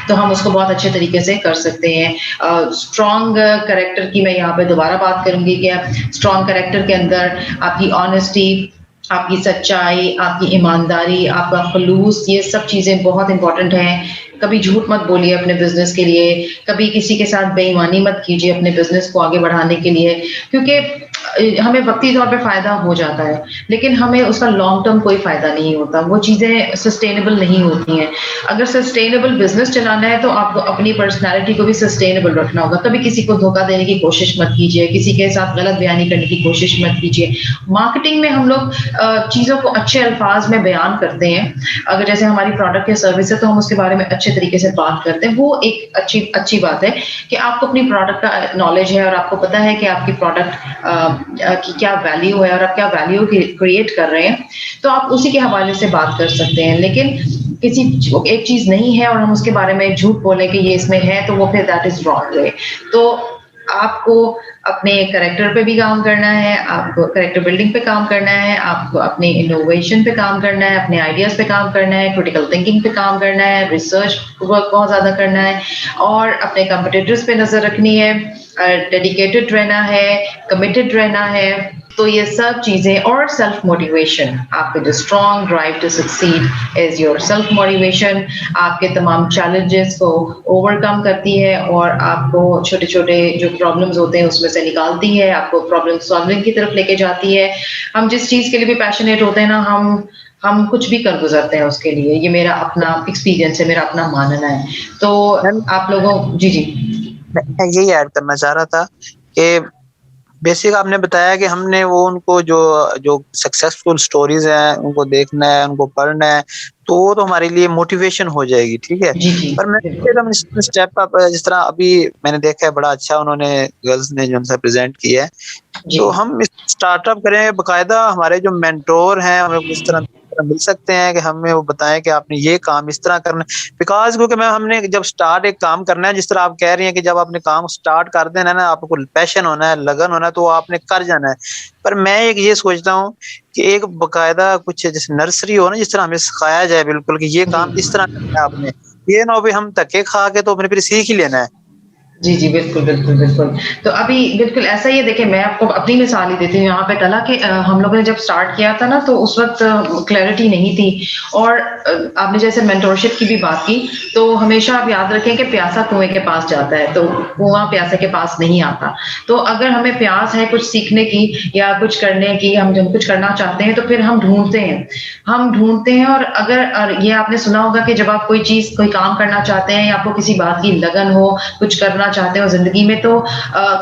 تو ہم اس کو بہت اچھے طریقے سے کر سکتے ہیں. اسٹرانگ کریکٹر کی میں یہاں پہ دوبارہ بات کروں گی کہ اسٹرانگ کریکٹر کے اندر آپ کی آنیسٹی, آپ کی سچائی, آپ کی ایمانداری, آپ کا خلوص, یہ سب چیزیں بہت امپورٹنٹ ہیں. کبھی جھوٹ مت بولیے اپنے بزنس کے لیے, کبھی کسی کے ساتھ بے ایمانی مت کیجیے اپنے بزنس کو آگے بڑھانے کے لیے, کیونکہ ہمیں وقتی طور پہ فائدہ ہو جاتا ہے لیکن ہمیں اس کا لانگ ٹرم کوئی فائدہ نہیں ہوتا, وہ چیزیں سسٹینیبل نہیں ہوتی ہیں. اگر سسٹینیبل بزنس چلانا ہے تو آپ کو اپنی پرسنالٹی کو بھی سسٹینیبل رکھنا ہوگا. کبھی کسی کو دھوکہ دینے کی کوشش مت کیجیے, کسی کے ساتھ غلط بیانی کرنے کی کوشش مت کیجیے. مارکیٹنگ میں ہم لوگ چیزوں کو اچھے الفاظ میں بیان کرتے ہیں. اگر جیسے ہماری پروڈکٹ یا سروس ہے تو ہم اس کے بارے میں اچھے طریقے سے بات کرتے ہیں, وہ ایک اچھی بات ہے کہ آپ کو اپنی پروڈکٹ کا نالج ہے اور آپ کو پتا ہے کہ آپ کی پروڈکٹ کی کیا ویلیو ہے اور آپ کیا ویلیو کریٹ کر رہے ہیں, تو آپ اسی کے حوالے سے بات کر سکتے ہیں. لیکن کسی ایک چیز نہیں ہے اور ہم اس کے بارے میں جھوٹ بولیں کہ یہ اس میں ہے, تو وہ پھر دیٹ از رانگ وے. تو آپ کو اپنے کریکٹر پہ بھی کام کرنا ہے, آپ کو کریکٹر بلڈنگ پہ کام کرنا ہے, آپ کو اپنے انوویشن پہ کام کرنا ہے, اپنے آئیڈیاز پہ کام کرنا ہے, کریٹیکل تھنکنگ پہ کام کرنا ہے, ریسرچ ورک بہت زیادہ کرنا ہے, اور اپنے کمپٹیٹرز پہ نظر رکھنی ہے, ڈیڈیکیٹڈ رہنا ہے, کمیٹڈ رہنا ہے. تو یہ سب چیزیں, اور سیلف موٹیویشن, آپ کا جو strong drive to succeed is your self motivation, آپ کے تمام چیلنجز کو اوور کم کرتی ہے اور آپ کو چھوٹے چھوٹے جو پرابلمز ہوتے ہیں اس میں سے نکالتی ہے, آپ کو پرابلم سالونگ کی طرف لے کے جاتی ہے. ہم جس چیز کے لیے بھی پیشنیٹ ہوتے ہیں نا, ہم کچھ بھی کر گزرتے ہیں اس کے لیے. یہ میرا اپنا ایکسپیرینس ہے, میرا اپنا ماننا ہے. تو آپ لوگوں جی میں یہی ایڈ کرنا چاہ رہا تھا کہ بیسک آپ نے بتایا کہ ہم نے وہ ان کو جو سکسیسفل سٹوریز ہیں ان کو دیکھنا ہے, ان کو پڑھنا ہے, تو وہ تو ہمارے لیے موٹیویشن ہو جائے گی, ٹھیک ہے. جی پر میں اسٹیپ اپ, جس طرح ابھی میں نے دیکھا ہے بڑا اچھا انہوں نے گرلز نے جو ان سے پریزنٹ کیا ہے, تو ہم اسٹارٹ اپ کریں باقاعدہ. ہمارے جو مینٹور ہیں ہمیں اس طرح مل سکتے ہیں کہ ہمیں وہ بتائیں کہ آپ نے یہ کام اس طرح کرنا ہے, بیکاز کیونکہ ہم نے جب اسٹارٹ ایک کام کرنا ہے, جس طرح آپ کہہ رہی ہیں کہ جب آپ نے کام اسٹارٹ کر دینا ہے نا, آپ کو پیشن ہونا ہے, لگن ہونا ہے, تو آپ نے کر جانا ہے. پر میں ایک یہ سوچتا ہوں کہ ایک باقاعدہ کچھ جیسے نرسری ہو نا, جس طرح ہمیں سکھایا جائے بالکل کہ یہ کام اس طرح کرنا ہے آپ نے, یہ نہ ہو بھی ہم دھکے کھا کے تو اپنے پھر سیکھ ہی لینا ہے. جی بالکل. تو ابھی بالکل ایسا ہی ہے. دیکھیں میں آپ کو اپنی مثال ہی دیتی ہوں یہاں پہ تلا کہ ہم لوگوں نے جب سٹارٹ کیا تھا نا تو اس وقت کلیئرٹی نہیں تھی, اور آپ نے جیسے مینٹورشپ کی بھی بات کی, تو ہمیشہ آپ یاد رکھیں کہ پیاسا کنویں کے پاس جاتا ہے تو کنواں پیاسے کے پاس نہیں آتا. تو اگر ہمیں پیاس ہے کچھ سیکھنے کی یا کچھ کرنے کی, ہم جب کچھ کرنا چاہتے ہیں تو پھر ہم ڈھونڈتے ہیں. اور اگر یہ آپ نے سنا ہوگا کہ جب آپ کوئی کام کرنا چاہتے ہیں یا آپ کو کسی بات کی لگن ہو, کچھ کرنا چاہتے ہو زندگی میں, تو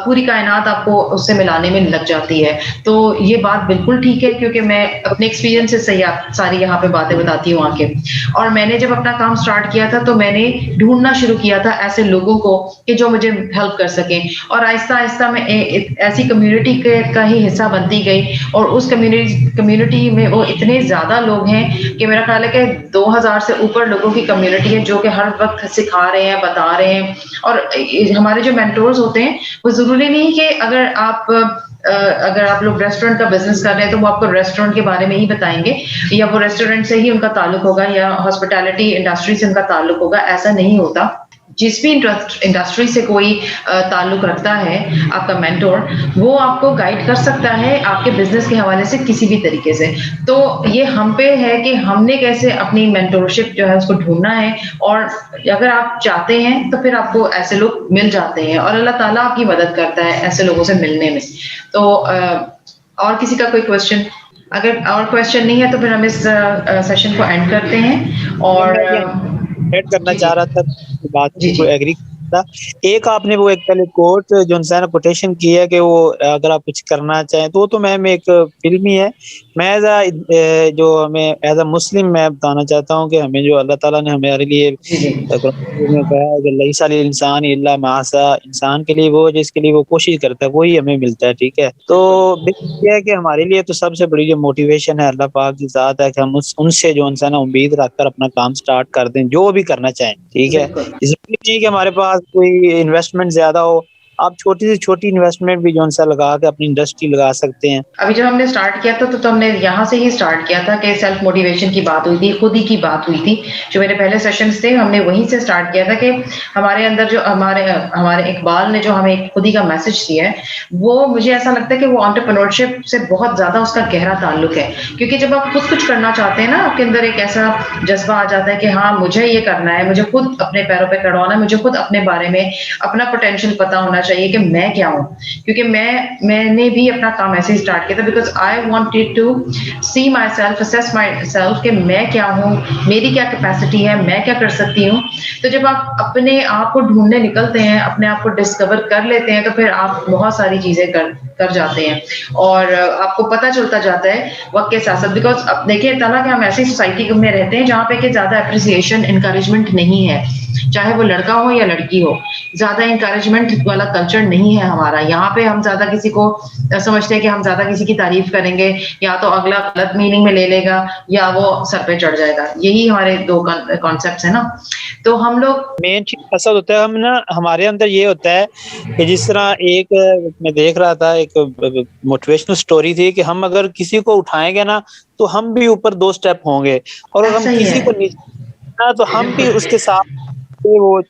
پوری کائنات آپ کو اس سے ملانے میں لگ جاتی ہے. تو یہ بات بالکل ٹھیک ہے, کیونکہ میں اپنے ایکسپیرینس سے ساری یہاں پہ باتیں بتاتی ہوں آ کے. اور میں نے جب اپنا کام سٹارٹ کیا تھا تو میں نے ڈھونڈنا شروع کیا تھا ایسے لوگوں کو کہ جو مجھے ہیلپ کر سکیں, اور آہستہ آہستہ میں ایسی کمیونٹی کا ہی حصہ بنتی گئی. اور اس کمیونٹی میں وہ اتنے زیادہ لوگ ہیں کہ میرا خیال ہے کہ 2000 سے اوپر لوگوں کی کمیونٹی ہے جو کہ ہر وقت سکھا رہے ہیں, بتا رہے ہیں. اور ہمارے جو مینٹورز ہوتے ہیں وہ ضروری نہیں کہ اگر آپ اگر آپ لوگ ریسٹورینٹ کا بزنس کر رہے ہیں تو وہ آپ کو ریسٹورینٹ کے بارے میں ہی بتائیں گے, یا وہ ریسٹورینٹ سے ہی ان کا تعلق ہوگا, یا ہاسپٹیلٹی انڈسٹری سے ان کا تعلق ہوگا. ایسا نہیں ہوتا. جس بھی انڈسٹری سے کوئی تعلق رکھتا ہے آپ کا مینٹور, وہ آپ کو گائیڈ کر سکتا ہے آپ کے بزنس کے حوالے سے کسی بھی طریقے سے. تو یہ ہم پہ ہے کہ ہم نے کیسے اپنی مینٹورشپ جو ہے اس کو ڈھونڈنا ہے, اور اگر آپ چاہتے ہیں تو پھر آپ کو ایسے لوگ مل جاتے ہیں, اور اللہ تعالیٰ آپ کی مدد کرتا ہے ایسے لوگوں سے ملنے میں. تو اور کسی کا کوئی کوشچن؟ اگر اور کوشچن نہیں ہے تو پھر ہم اس سیشن کو اینڈ کرتے ہیں. اور ایڈ کرنا چاہ رہا تھا بات جی کو ایگری تھا. ایک آپ نے وہ ایک پہلے کوٹ جو انسان نے کوٹیشن کی ہے کہ وہ اگر آپ کچھ کرنا چاہیں تو وہ تو میم ایک فلمی ہے. میں جو ہمیں ایز اے مسلم میں بتانا چاہتا ہوں کہ ہمیں جو اللہ تعالیٰ نے ہمارے لیے کہا ہے کہ لیس للانسان الا ما سعى, انسان کے لیے وہ جس کے لیے وہ کوشش کرتا ہے وہی ہمیں ملتا ہے. ٹھیک ہے, تو یہ ہے کہ ہمارے لیے تو سب سے بڑی جو موٹیویشن ہے اللہ پاک کی ذات ہے کہ ہم ان سے جو انسان امید رکھ کر اپنا کام سٹارٹ کر دیں جو بھی کرنا چاہیں. ٹھیک ہے, ضروری نہیں کہ ہمارے پاس کوئی انویسٹمنٹ زیادہ ہو, آپ چھوٹی سے چھوٹی انویسٹمنٹ بھی جو ان سے لگا کے اپنی انڈسٹری لگا سکتے ہیں. ابھی جب ہم نے اسٹارٹ کیا تھا تو ہم نے یہاں سے ہی اسٹارٹ کیا تھا کہ سیلف موٹیویشن کی بات ہوئی تھی, خود ہی کی بات ہوئی تھی. جو میرے پہلے سیشنز تھے ہم نے وہیں سے اسٹارٹ کیا تھا کہ ہمارے اندر جو ہمارے اقبال نے جو ہمیں خود ہی کا میسج دیا ہے, وہ مجھے ایسا لگتا ہے کہ وہ انٹرپرینورشپ سے بہت زیادہ اس کا گہرا تعلق ہے. کیونکہ جب آپ خود کچھ کرنا چاہتے ہیں نا, آپ کے اندر ایک ایسا جذبہ آ جاتا ہے کہ ہاں مجھے یہ کرنا ہے, مجھے خود اپنے پیروں پہ کھڑا ہونا ہے, مجھے خود اپنے بارے میں اپنا پوٹینشیل پتا ہونا چاہیے کہ میں کیا ہوں. کیونکہ میں نے بھی اپنا کام ایسے ہی اسٹارٹ کیا تھا, because I wanted to see myself, assess myself کہ میں کیا ہوں, میری کیا کیپیسٹی ہے, میں کیا کر سکتی ہوں. تو جب آپ اپنے آپ کو ڈھونڈنے نکلتے ہیں, اپنے آپ کو ڈسکور کر لیتے ہیں, تو پھر آپ بہت ساری چیزیں کر جاتے ہیں, اور آپ کو پتہ چلتا جاتا ہے وقت کے ساتھ ساتھ. بیکاز اب دیکھیں تعالیٰ کہ ہم ایسی سوسائٹی میں رہتے ہیں جہاں پہ کہ زیادہ اپریسیشن انکریجمنٹ نہیں ہے, چاہے وہ لڑکا ہو یا لڑکی ہو. زیادہ انکریجمنٹ والا کلچر نہیں ہے ہمارا یہاں پہ. ہم زیادہ کسی کو سمجھتے ہیں کہ ہم زیادہ کسی کی تعریف کریں گے یا تو اگلا غلط میننگ میں لے لے گا یا وہ سر پہ چڑھ جائے گا. یہی ہمارے دو کانسیپٹس ہیں نا. تو ہم لوگ مین چیز ایسا ہوتا ہے, ہم نا ہمارے اندر یہ ہوتا ہے کہ جس طرح ایک میں دیکھ رہا تھا ایک موٹیویشنل سٹوری تھی کہ ہم اگر کسی کو اٹھائیں گے نا تو ہم بھی اوپر 2 اسٹیپ ہوں گے, اور اگر ہم کسی کو نیچے تو ہم بھی اس کے ساتھ وہ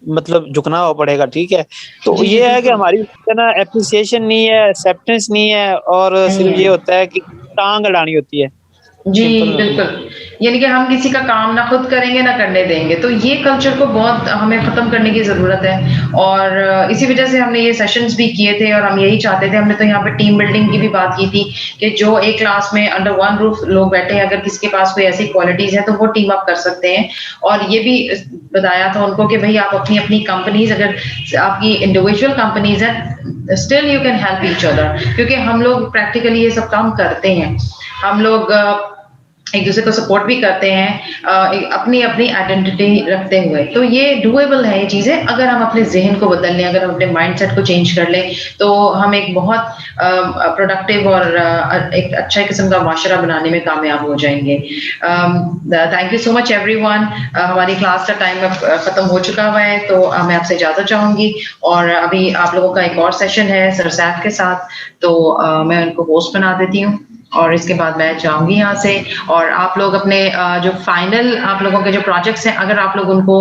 مطلب جھکنا ہوا پڑے گا. ٹھیک ہے, تو یہ ہے کہ ہماری نا اپریسیشن نہیں ہے, ایکسیپٹنس نہیں ہے, اور صرف یہ ہوتا ہے کہ ٹانگ اڑانی ہوتی ہے. جی بالکل, یعنی کہ ہم کسی کا کام نہ خود کریں گے نہ کرنے دیں گے. تو یہ کلچر کو بہت ہمیں ختم کرنے کی ضرورت ہے, اور اسی وجہ سے ہم نے یہ سیشنز بھی کیے تھے, اور ہم یہی چاہتے تھے. ہم نے تو یہاں پہ ٹیم بلڈنگ کی بھی بات کی تھی کہ جو ایک کلاس میں انڈر ون روف لوگ بیٹھے ہیں, اگر کسی کے پاس کوئی ایسی کوالٹیز ہیں تو وہ ٹیم اپ کر سکتے ہیں. اور یہ بھی بتایا تھا ان کو کہ بھائی آپ اپنی کمپنیز, اگر آپ کی انڈیویجول کمپنیز ہیں, still you can help each other. کیونکہ ہم لوگ پریکٹیکلی یہ سب کام کرتے ہیں, ہم لوگ ایک دوسرے کو سپورٹ بھی کرتے ہیں اپنی آئیڈینٹی رکھتے ہوئے. تو یہ ڈویبل ہے یہ چیزیں, اگر ہم اپنے ذہن کو بدل لیں, اگر ہم اپنے مائنڈ سیٹ کو چینج کر لیں, تو ہم ایک بہت پروڈکٹیو اور ایک اچھا قسم کا معاشرہ بنانے میں کامیاب ہو جائیں گے. Thank you so much every one. ہماری کلاس کا ٹائم ختم ہو چکا ہوا ہے, تو میں آپ سے اجازت چاہوں گی. اور ابھی آپ لوگوں کا ایک اور سیشن ہے سر سیف کے ساتھ, تو میں ان کو ہوسٹ بنا دیتی ہوں, اور اس کے بعد میں جاؤں گی یہاں سے. اور آپ لوگ اپنے جو فائنل آپ لوگوں کے جو پروجیکٹس ہیں, اگر آپ لوگ ان کو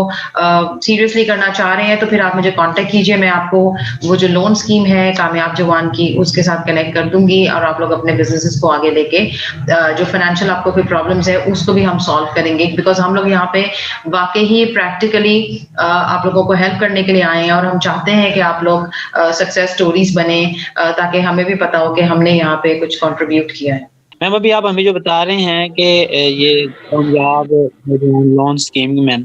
سیریسلی کرنا چاہ رہے ہیں تو پھر آپ مجھے کانٹیکٹ کیجیے. میں آپ کو وہ جو لون اسکیم ہے کامیاب جوان کی, اس کے ساتھ کنیکٹ کر دوں گی, اور آپ لوگ اپنے بزنسز کو آگے لے کے جو فائنینشیل آپ کو کوئی پرابلمس ہے اس کو بھی ہم سالو کریں گے. بیکاز ہم لوگ یہاں پہ واقعی پریکٹیکلی آپ لوگوں کو ہیلپ کرنے کے لیے آئے ہیں, اور ہم چاہتے ہیں کہ آپ لوگ سکسیس اسٹوریز بنیں, تاکہ ہمیں بھی پتا ہو کہ ہم نے یہاں پہ کچھ کنٹریبیوٹ کیا ہے. میم ابھی آپ ہمیں جو بتا رہے ہیں کہ یہ کامیاب لون اسکیم میم,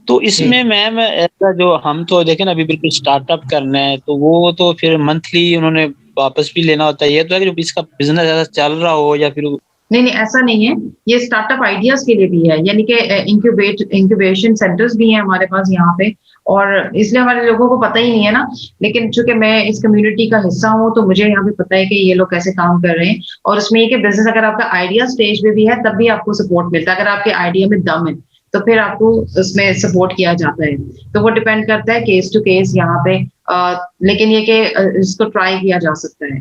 تو اس میں میم ایسا جو ہم تو دیکھیں نا ابھی بالکل اسٹارٹ اپ کرنا ہے, تو وہ تو پھر منتھلی انہوں نے واپس بھی لینا ہوتا ہے. یہ تو ہے کہ جو اس کا بزنس ایسا چل رہا ہو یا پھر نہیں ایسا نہیں ہے. یہ اسٹارٹ اپ آئیڈیاز کے لیے بھی ہے, یعنی کہ انکیوبیشن سینٹرز بھی ہیں ہمارے پاس یہاں پہ, اور اس لیے ہمارے لوگوں کو پتہ ہی نہیں ہے نا. لیکن چونکہ میں اس کمیونٹی کا حصہ ہوں, تو مجھے یہاں پہ پتہ ہے کہ یہ لوگ کیسے کام کر رہے ہیں. اور اس میں یہ کہ بزنس اگر آپ کا آئیڈیا اسٹیج پہ بھی ہے تب بھی آپ کو سپورٹ ملتا ہے. اگر آپ کے آئیڈیا میں دم ہے تو پھر آپ کو اس میں سپورٹ کیا جاتا ہے. تو وہ ڈپینڈ کرتا ہے کیس ٹو کیس یہاں پہ, لیکن یہ کہ اس کو ٹرائی کیا جا سکتا ہے.